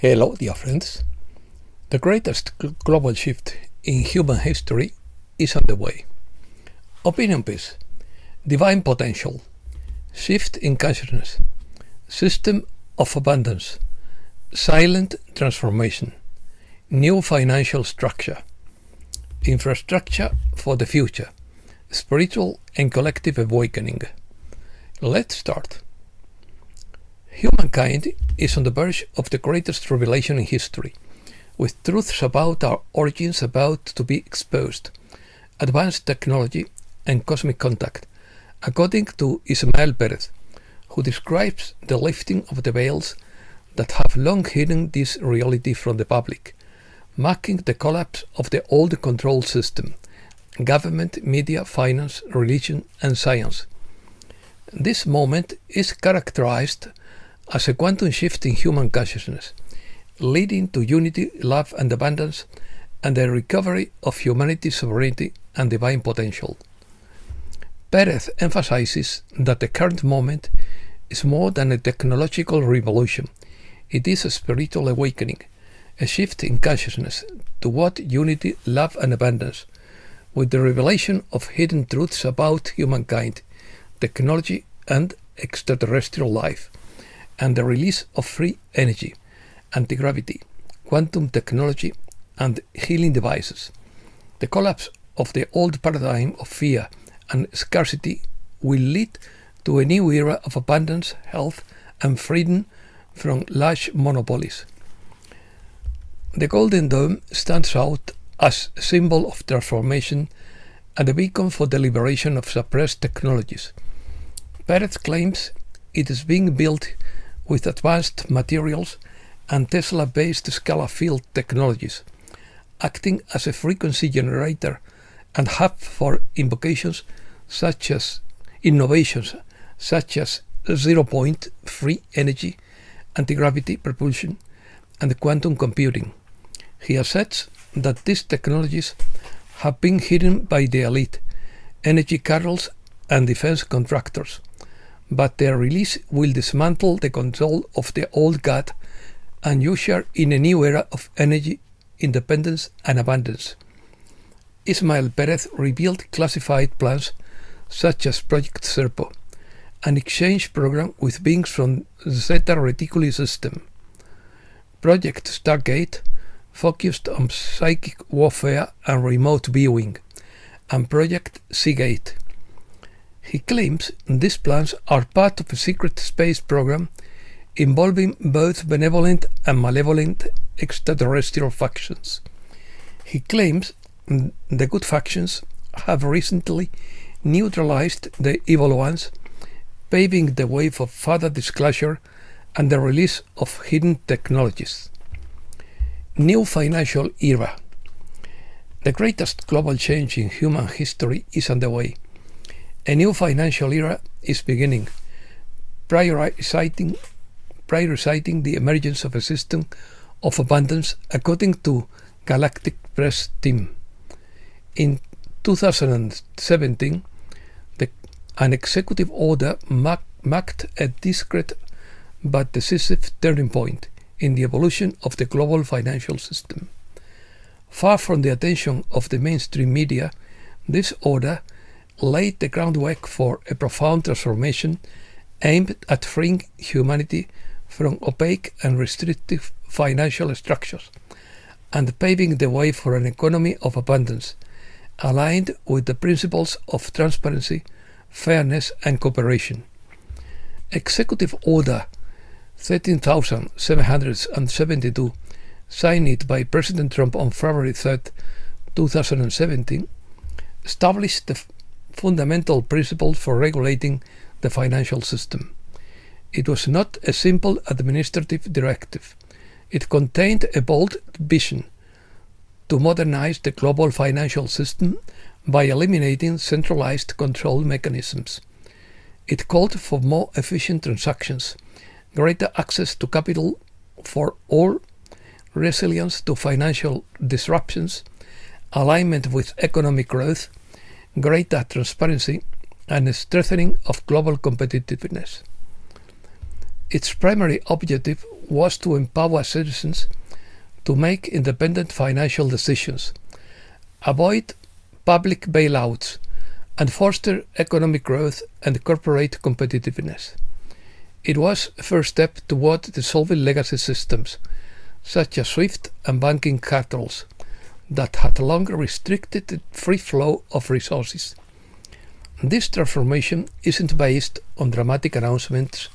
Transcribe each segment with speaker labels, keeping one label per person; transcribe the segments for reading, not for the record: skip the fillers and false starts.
Speaker 1: Hello, dear friends. The greatest global shift in human history is on the way. Opinion piece: divine potential, shift in consciousness, system of abundance, silent transformation, new financial structure, infrastructure for the future, spiritual and collective awakening. Let's start. Humankind is on the verge of the greatest revelation in history, with truths about our origins about to be exposed, advanced technology and cosmic contact, according to Ismael Perez, who describes the lifting of the veils that have long hidden this reality from the public, marking the collapse of the old control system, government, media, finance, religion and science. This moment is characterized as a quantum shift in human consciousness, leading to unity, love and abundance, and the recovery of humanity's sovereignty and divine potential. Perez emphasizes that the current moment is more than a technological revolution. It is a spiritual awakening, a shift in consciousness toward unity, love and abundance, with the revelation of hidden truths about humankind, technology and extraterrestrial life, and the release of free energy, anti-gravity, quantum technology, and healing devices. The collapse of the old paradigm of fear and scarcity will lead to a new era of abundance, health, and freedom from large monopolies. The Golden Dome stands out as a symbol of transformation and a beacon for the liberation of suppressed technologies. Perez claims it is being built with advanced materials and Tesla-based scalar field technologies, acting as a frequency generator and hub for innovations such as zero-point free energy, anti-gravity propulsion, and quantum computing. He asserts that these technologies have been hidden by the elite, energy cartels, and defense contractors, but their release will dismantle the control of the old God and usher in a new era of energy, independence and abundance. Ismael Perez revealed classified plans such as Project Serpo, an exchange program with beings from the Zeta Reticuli system, Project Stargate, focused on psychic warfare and remote viewing, and Project Seagate. He claims these plans are part of a secret space program involving both benevolent and malevolent extraterrestrial factions. He claims the good factions have recently neutralized the evil ones, paving the way for further disclosure and the release of hidden technologies. New financial era. The greatest global change in human history is underway. A new financial era is beginning, prioritizing the emergence of a system of abundance according to Galactic Press Team. In 2017, an executive order marked a discreet but decisive turning point in the evolution of the global financial system. Far from the attention of the mainstream media, this order laid the groundwork for a profound transformation aimed at freeing humanity from opaque and restrictive financial structures and paving the way for an economy of abundance, aligned with the principles of transparency, fairness and cooperation. Executive Order 13,772, signed by President Trump on February 3, 2017, established the fundamental principles for regulating the financial system. It was not a simple administrative directive. It contained a bold vision to modernize the global financial system by eliminating centralized control mechanisms. It called for more efficient transactions, greater access to capital for all, resilience to financial disruptions, alignment with economic growth, greater transparency, and a strengthening of global competitiveness. Its primary objective was to empower citizens to make independent financial decisions, avoid public bailouts, and foster economic growth and corporate competitiveness. It was a first step toward dissolving legacy systems, such as SWIFT and banking cartels, that had long restricted the free flow of resources. This transformation isn't based on dramatic announcements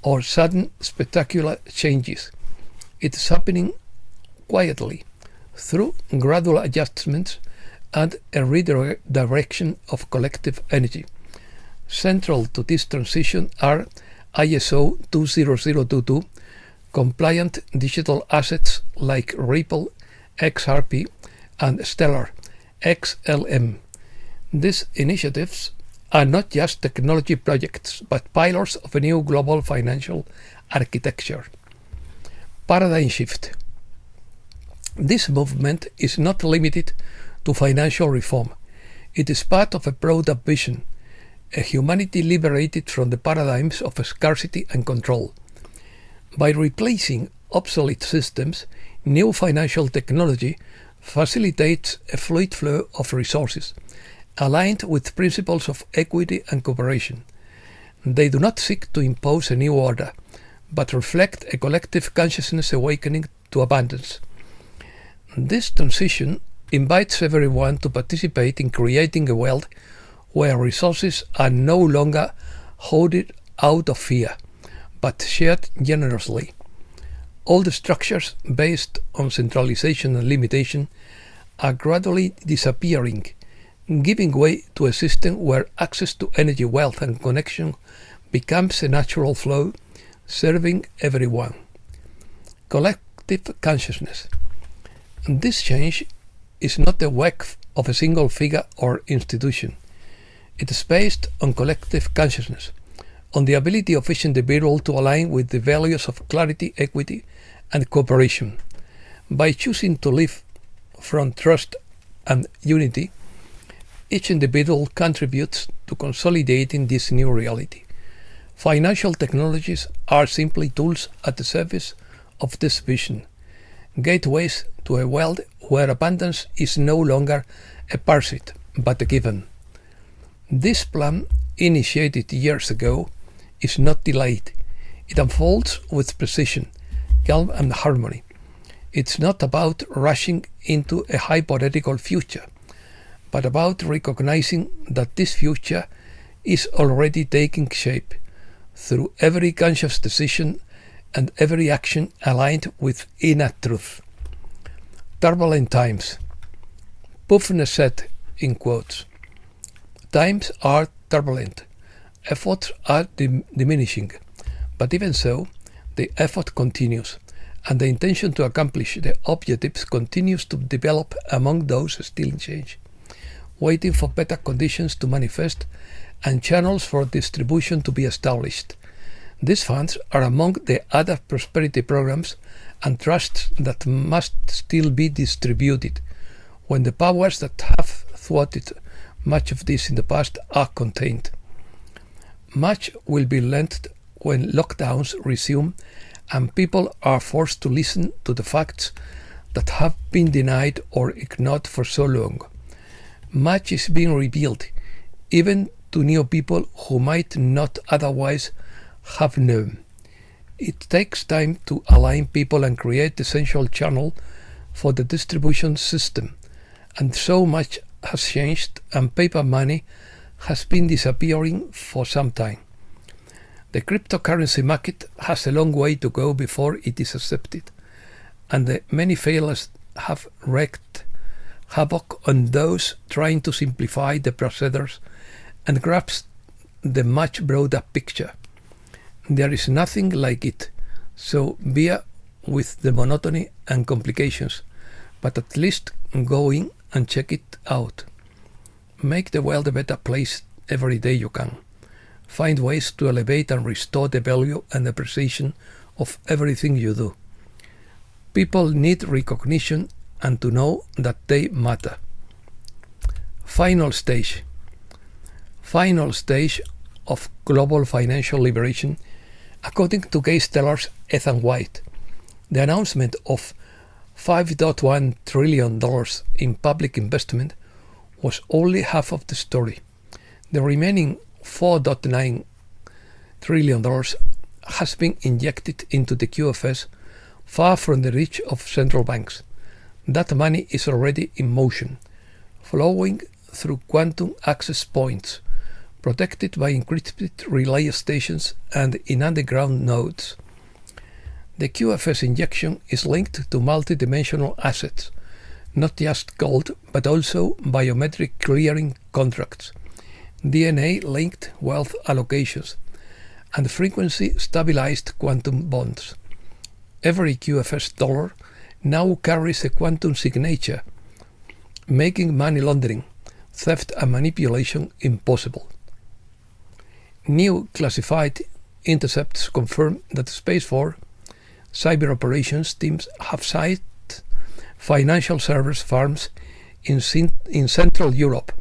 Speaker 1: or sudden spectacular changes. It is happening quietly, through gradual adjustments and a redirection of collective energy. Central to this transition are ISO 20022 compliant digital assets like Ripple, XRP, and Stellar, XLM. These initiatives are not just technology projects, but pillars of a new global financial architecture. Paradigm shift. This movement is not limited to financial reform. It is part of a broader vision, a humanity liberated from the paradigms of scarcity and control. By replacing obsolete systems, new financial technology facilitates a fluid flow of resources, aligned with principles of equity and cooperation. They do not seek to impose a new order, but reflect a collective consciousness awakening to abundance. This transition invites everyone to participate in creating a world where resources are no longer hoarded out of fear, but shared generously. All the structures based on centralization and limitation are gradually disappearing, giving way to a system where access to energy, wealth, and connection becomes a natural flow, serving everyone. Collective consciousness. This change is not the work of a single figure or institution. It is based on collective consciousness, on the ability of each individual to align with the values of clarity, equity, and cooperation. By choosing to live from trust and unity, each individual contributes to consolidating this new reality. Financial technologies are simply tools at the service of this vision, gateways to a world where abundance is no longer a pursuit, but a given. This plan, initiated years ago, is not delayed. It unfolds with precision, calm, and harmony. It's not about rushing into a hypothetical future, but about recognizing that this future is already taking shape through every conscious decision and every action aligned with inner truth. Turbulent times. Puffner said, in quotes, "Times are turbulent. Efforts are diminishing, but even so, the effort continues, and the intention to accomplish the objectives continues to develop among those still in change, waiting for better conditions to manifest and channels for distribution to be established. These funds are among the other prosperity programs and trusts that must still be distributed when the powers that have thwarted much of this in the past are contained. Much will be learned when lockdowns resume and people are forced to listen to the facts that have been denied or ignored for so long. Much is being revealed, even to new people who might not otherwise have known. It takes time to align people and create the essential channel for the distribution system, and so much has changed and paper money has been disappearing for some time. The cryptocurrency market has a long way to go before it is accepted, and the many failures have wreaked havoc on those trying to simplify the procedures and grasp the much broader picture. There is nothing like it, so bear with the monotony and complications, but at least go in and check it out. Make the world a better place every day you can. Find ways to elevate and restore the value and appreciation of everything you do. People need recognition and to know that they matter. Final stage of global financial liberation According to case tellers Ethan White, the announcement of $5.1 trillion in public investment was only half of the story. The remaining $4.9 trillion has been injected into the QFS far from the reach of central banks. That money is already in motion, flowing through quantum access points, protected by encrypted relay stations and in underground nodes. The QFS injection is linked to multidimensional assets, not just gold, but also biometric clearing contracts, DNA-linked wealth allocations, and frequency-stabilized quantum bonds. Every QFS dollar now carries a quantum signature, making money laundering, theft and manipulation impossible. New classified intercepts confirm that Space Force cyber operations teams have seized financial service farms in Central Europe.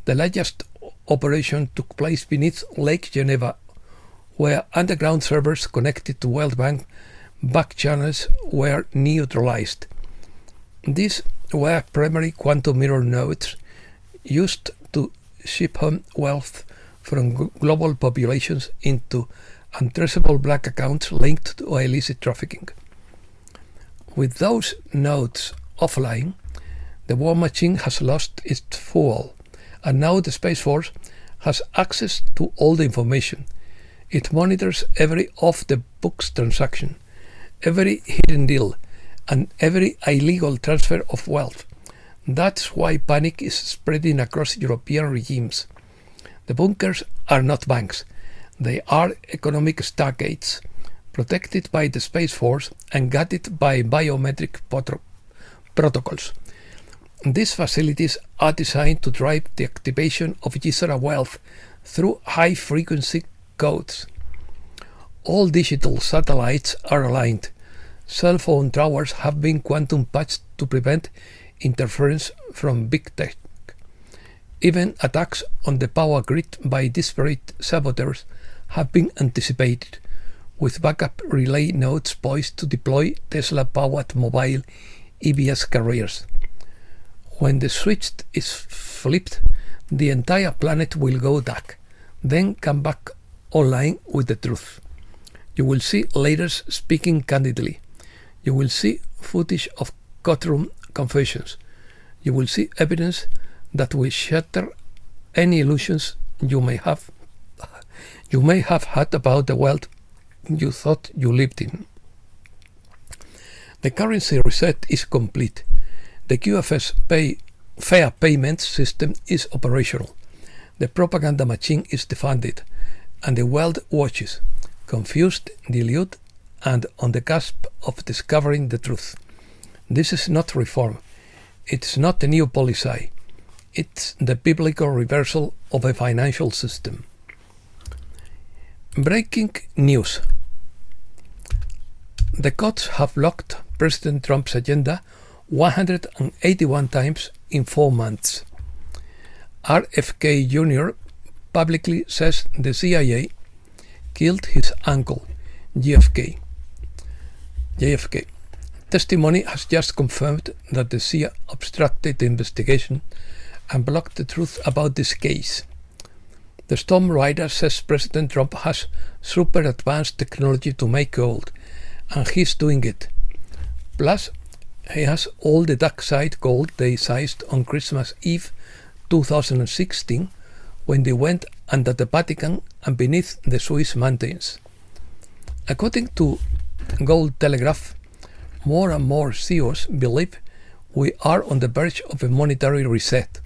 Speaker 1: The largest operation took place beneath Lake Geneva, where underground servers connected to World Bank back channels were neutralized. These were primary quantum mirror nodes used to ship home wealth from global populations into untraceable black accounts linked to illicit trafficking. With those nodes offline, the war machine has lost its fuel, and now the Space Force has access to all the information. It monitors every off-the-books transaction, every hidden deal, and every illegal transfer of wealth. That's why panic is spreading across European regimes. The bunkers are not banks. They are economic stargates, protected by the Space Force and guarded by biometric protocols. These facilities are designed to drive the activation of Gisara wealth through high-frequency codes. All digital satellites are aligned. Cell phone towers have been quantum patched to prevent interference from big tech. Even attacks on the power grid by desperate saboteurs have been anticipated, with backup relay nodes poised to deploy Tesla-powered mobile EVs carriers. When the switch is flipped, the entire planet will go dark, then come back online with the truth. You will see leaders speaking candidly. You will see footage of courtroom confessions. You will see evidence that will shatter any illusions you may have had about the world you thought you lived in. The currency reset is complete. The QFS fair payment system is operational. The propaganda machine is defunded, and the world watches, confused, dilute, and on the cusp of discovering the truth. This is not reform. It's not a new policy. It's the biblical reversal of a financial system. Breaking news. The courts have blocked President Trump's agenda 181 times in 4 months. RFK Jr. publicly says the CIA killed his uncle, JFK. Testimony has just confirmed that the CIA obstructed the investigation and blocked the truth about this case. The Storm Rider says President Trump has super advanced technology to make gold, and he's doing it. Plus, he has all the dark side gold they seized on Christmas Eve 2016 when they went under the Vatican and beneath the Swiss mountains. According to Gold Telegraph, more and more CEOs believe we are on the verge of a monetary reset.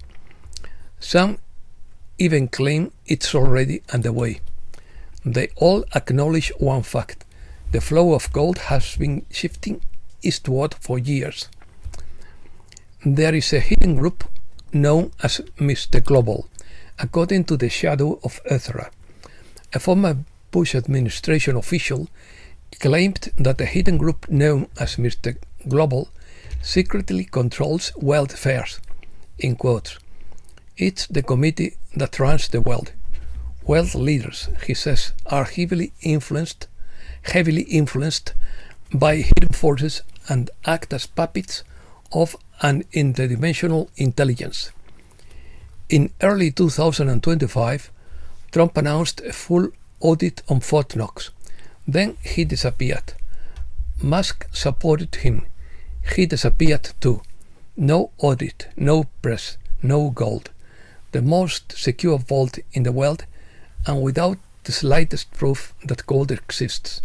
Speaker 1: Some even claim it's already underway. They all acknowledge one fact: the flow of gold has been shifting eastward for years. There is a hidden group known as Mr. Global, according to the Shadow of Ezra. A former Bush administration official claimed that a hidden group known as Mr. Global secretly controls world affairs, in quotes. It's the committee that runs the world. World leaders, he says, are heavily influenced heavily influenced by hidden forces and act as puppets of an interdimensional intelligence. In early 2025, Trump announced a full audit on Fort Knox. Then he disappeared. Musk supported him. He disappeared too. No audit, no press, no gold. The most secure vault in the world, and without the slightest proof that gold exists.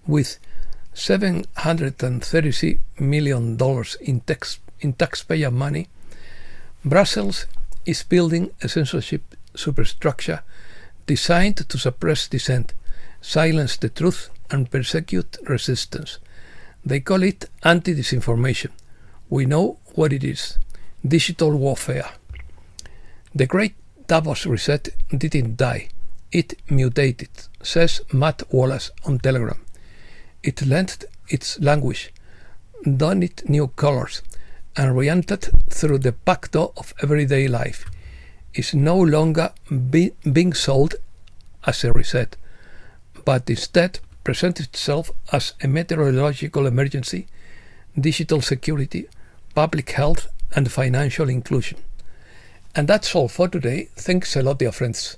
Speaker 1: With $736 million in taxpayer money, Brussels is building a censorship superstructure designed to suppress dissent, silence the truth, and persecute resistance. They call it anti-disinformation. We know what it is: digital warfare. The great Davos reset didn't die. It mutated, says Matt Wallace on Telegram. It lent its language, donned it new colors, and re-entered through the back door of everyday life. Is no longer being sold as a reset, but instead presents itself as a meteorological emergency, digital security, public health, and financial inclusion. And that's all for today. Thanks a lot, dear friends.